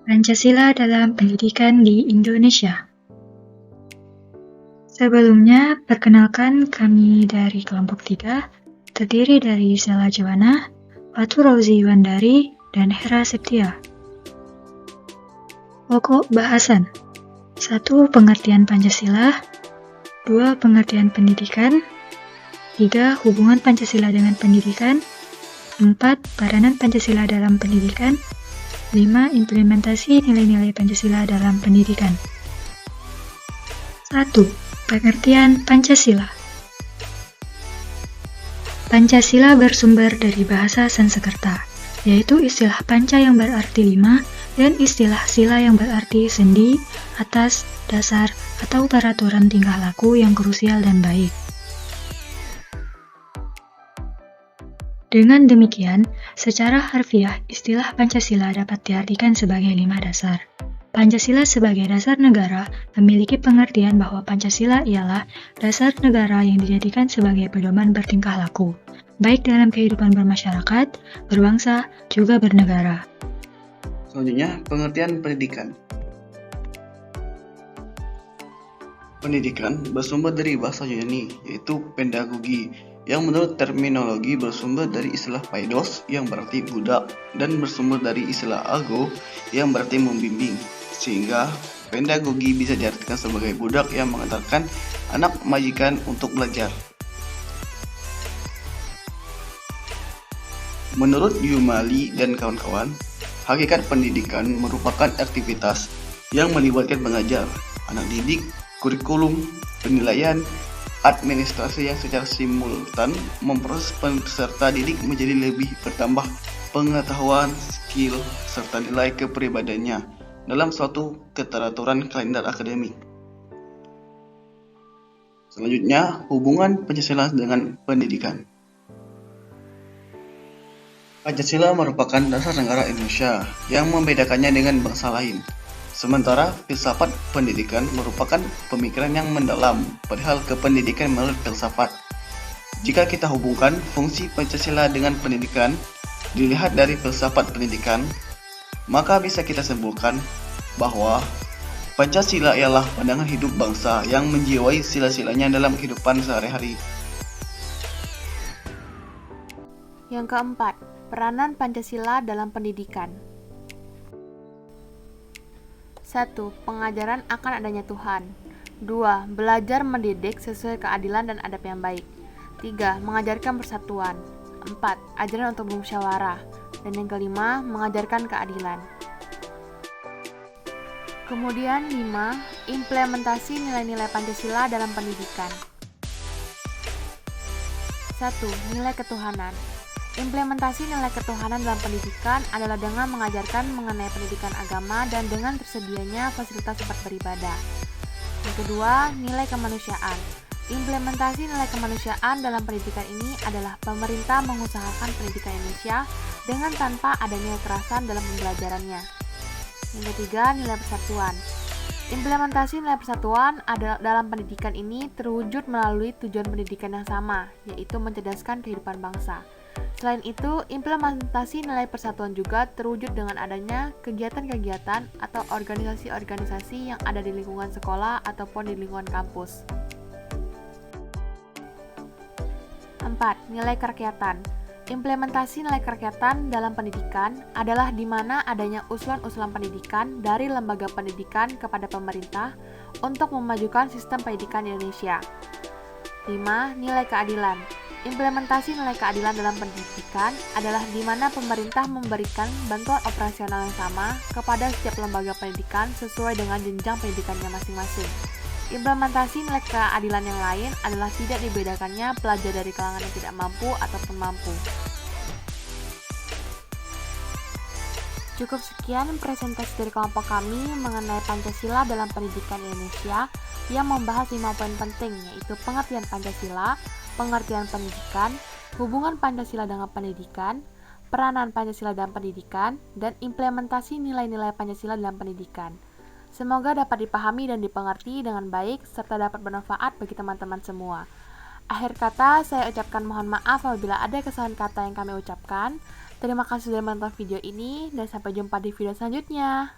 Pancasila dalam pendidikan di Indonesia. Sebelumnya, perkenalkan kami dari kelompok 3, terdiri dari Sela Jowana, Fatur Rauzi Wandari, dan Hera Septia. Pokok bahasan 1. Pengertian Pancasila 2. Pengertian pendidikan 3. Hubungan Pancasila dengan pendidikan 4. Peranan Pancasila dalam pendidikan 5. Implementasi nilai-nilai Pancasila dalam pendidikan. 1. Pengertian Pancasila. Pancasila bersumber dari bahasa Sanskerta, yaitu istilah panca yang berarti 5 dan istilah sila yang berarti sendi, atas, dasar, atau peraturan tingkah laku yang krusial dan baik. Dengan demikian, secara harfiah, istilah Pancasila dapat diartikan sebagai 5 dasar. Pancasila sebagai dasar negara memiliki pengertian bahwa Pancasila ialah dasar negara yang dijadikan sebagai pedoman bertingkah laku, baik dalam kehidupan bermasyarakat, berbangsa, juga bernegara. Selanjutnya, pengertian pendidikan. Pendidikan bersumber dari bahasa Yunani, yaitu pedagogi, yang menurut terminologi bersumber dari istilah paidos yang berarti budak dan bersumber dari istilah ago yang berarti membimbing, sehingga pedagogi bisa diartikan sebagai budak yang mengantarkan anak majikan untuk belajar. Menurut Yumali dan kawan-kawan, hakikat pendidikan merupakan aktivitas yang melibatkan pengajar, anak didik, kurikulum, penilaian, administrasi yang secara simultan memproses peserta didik menjadi lebih bertambah pengetahuan, skill, serta nilai kepribadiannya dalam suatu keteraturan kalender akademik. Selanjutnya, hubungan Pancasila dengan pendidikan. Pancasila merupakan dasar negara Indonesia yang membedakannya dengan bangsa lain. Sementara filsafat pendidikan merupakan pemikiran yang mendalam perihal kependidikan menurut filsafat. Jika kita hubungkan fungsi Pancasila dengan pendidikan, dilihat dari filsafat pendidikan, maka bisa kita simpulkan bahwa Pancasila ialah pandangan hidup bangsa yang menjiwai sila-silanya dalam kehidupan sehari-hari. Yang keempat, peranan Pancasila dalam pendidikan. 1. Pengajaran akan adanya Tuhan. 2. Belajar mendidik sesuai keadilan dan adab yang baik. 3. Mengajarkan persatuan. 4. Ajaran untuk bermusyawarah. Dan yang kelima, mengajarkan keadilan. Kemudian 5. Implementasi nilai-nilai Pancasila dalam pendidikan. 1. Nilai ketuhanan. Implementasi nilai ketuhanan dalam pendidikan adalah dengan mengajarkan mengenai pendidikan agama dan dengan tersedianya fasilitas tempat beribadah. Yang kedua, nilai kemanusiaan. Implementasi nilai kemanusiaan dalam pendidikan ini adalah pemerintah mengusahakan pendidikan Indonesia dengan tanpa adanya kekerasan dalam pembelajarannya. Yang ketiga, nilai persatuan. Implementasi nilai persatuan dalam pendidikan ini terwujud melalui tujuan pendidikan yang sama, yaitu mencerdaskan kehidupan bangsa. Selain itu, implementasi nilai persatuan juga terwujud dengan adanya kegiatan-kegiatan atau organisasi-organisasi yang ada di lingkungan sekolah ataupun di lingkungan kampus. 4. Nilai kerakyatan. Implementasi nilai kerakyatan dalam pendidikan adalah di mana adanya usulan-usulan pendidikan dari lembaga pendidikan kepada pemerintah untuk memajukan sistem pendidikan di Indonesia. 5. Nilai keadilan. Implementasi nilai keadilan dalam pendidikan adalah di mana pemerintah memberikan bantuan operasional yang sama kepada setiap lembaga pendidikan sesuai dengan jenjang pendidikannya masing-masing. Implementasi nilai keadilan yang lain adalah tidak dibedakannya pelajar dari kalangan yang tidak mampu ataupun mampu. Cukup sekian presentasi dari kelompok kami mengenai Pancasila dalam pendidikan Indonesia yang membahas 5 poin penting, yaitu pengertian Pancasila, pengertian pendidikan, hubungan Pancasila dengan pendidikan, peranan Pancasila dalam pendidikan, dan implementasi nilai-nilai Pancasila dalam pendidikan. Semoga dapat dipahami dan dipengerti dengan baik, serta dapat bermanfaat bagi teman-teman semua. Akhir kata, saya ucapkan mohon maaf apabila ada kesalahan kata yang kami ucapkan. Terima kasih sudah menonton video ini, dan sampai jumpa di video selanjutnya.